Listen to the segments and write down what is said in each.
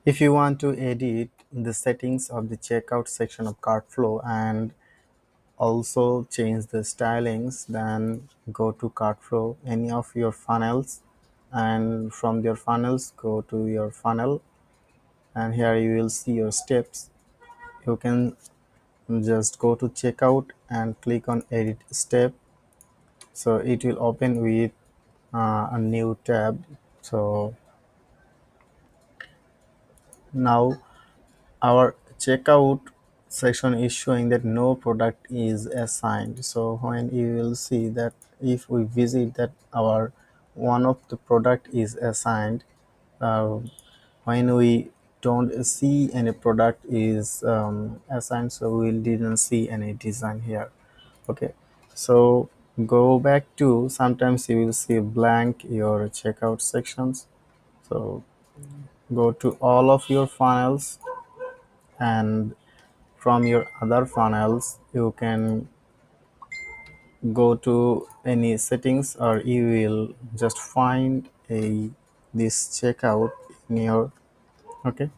If you want to edit the settings of the checkout section of CartFlow and also change the stylings, then go to CartFlow, any of your funnels, and from your funnels go to your funnel, and here you will see your steps. You can just go to checkout and click on edit step, so it will open with a new tab. So now our checkout section is showing that no product is assigned. So when you will see that if we visit that our one of the product is assigned, uh, when we don't see any product is assigned, so we didn't see any design here. Okay, so go back to, sometimes you will see blank your checkout sections. So go to all of your funnels, and from your other funnels you can go to any settings, or you will just find a this checkout in your, okay,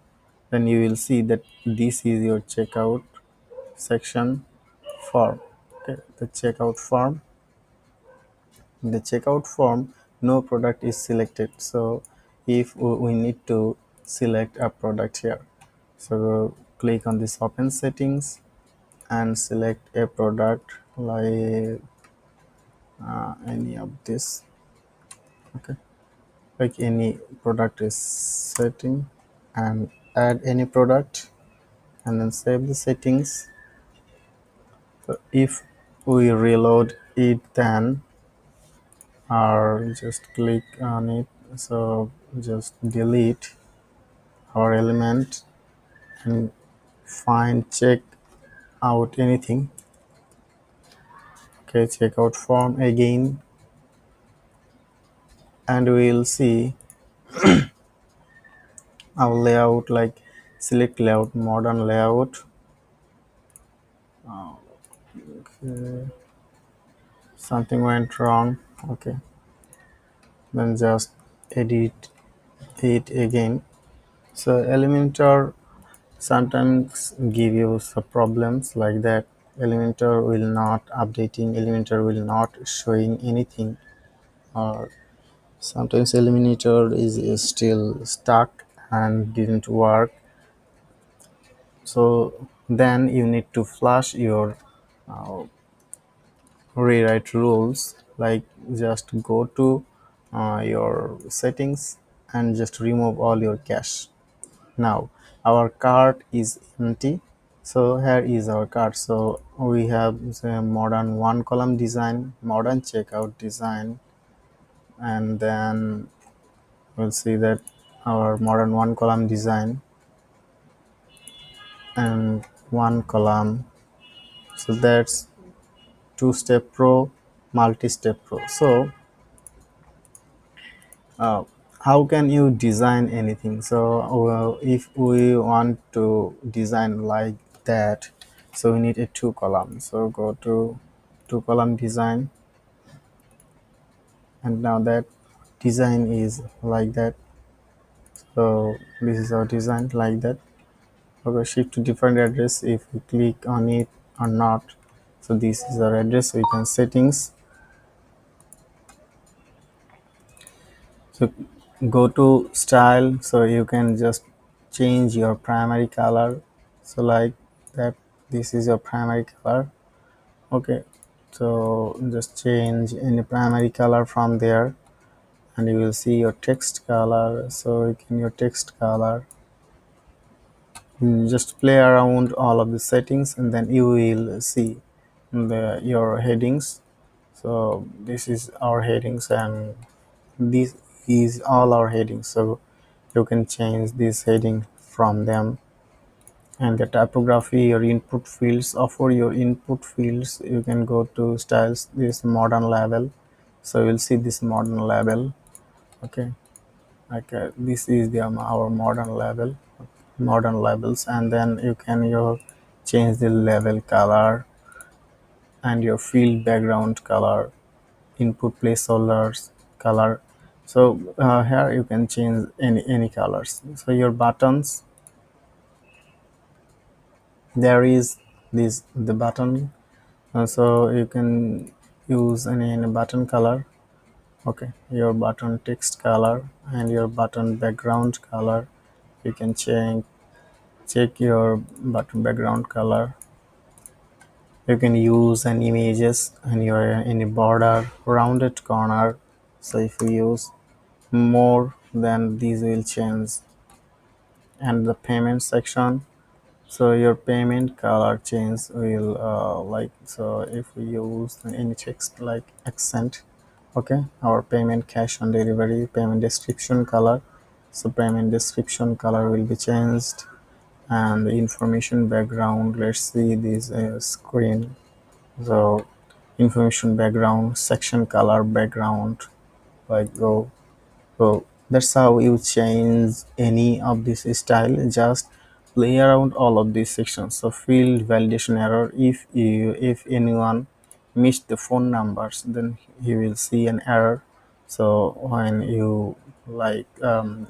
then you will see that this is your checkout section form. Okay, the checkout form, in the checkout form no product is selected, so if we need to select a product here, so click on this open settings and select a product like any of this. Okay, like any product is setting, and add any product and then save the settings. So if we reload it, then or just click on it, so just delete our element and find check out anything. Okay, check out form again, and we'll see our layout, like select layout, modern layout. Okay, something went wrong. Okay, then just edit it again. So Elementor sometimes give you some problems like that. Elementor will not updating, Elementor will not showing anything, or sometimes Elementor is still stuck and didn't work. So then you need to flush your uh, rewrite rules, like just go to your settings and just remove all your cache. Now our cart is empty, so here is our cart. So we have the modern one column design, modern checkout design, and then we'll see that our modern one column design and one column. So that's two step pro, multi step pro. So uh, how can you design anything? So if we want to design like that, so we need a two column. So go to two column design, and now that design is like that. So this is our design like that. Okay, shift to different address if we click on it or not. So this is our address, so you can settings. So go to style, so you can just change your primary color, so like that, this is your primary color. Okay, so just change any primary color from there, and you will see your text color. So you can your text color. Just play around all of the settings, and then you will see your headings. So this is our headings, and this is all our headings. So you can change this heading from them. And the typography, your input fields, or for your input fields you can go to styles, this modern label. So you'll see this modern label. Okay, like this is the our modern label, modern labels. And then you can your change the label color and your field background color, input placeholders color. So here you can change any colors. So your buttons, there is this the button, so you can use any button color. Okay, your button text color and your button background color. You can check your button background color. You can use an images and your any border rounded corner. So if you use more, then these will change. And the payment section, so your payment color change will like, so if we use any text like accent. Okay, our payment cash on delivery, payment description color, so payment description color will be changed. And the information background, let's see this screen. So information background, section color background, like go. So that's how you change any of this style. Just play around all of these sections. So field validation error, if anyone missed the phone numbers, then he will see an error. So when you like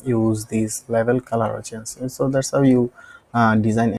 use these level color change, so that's how you design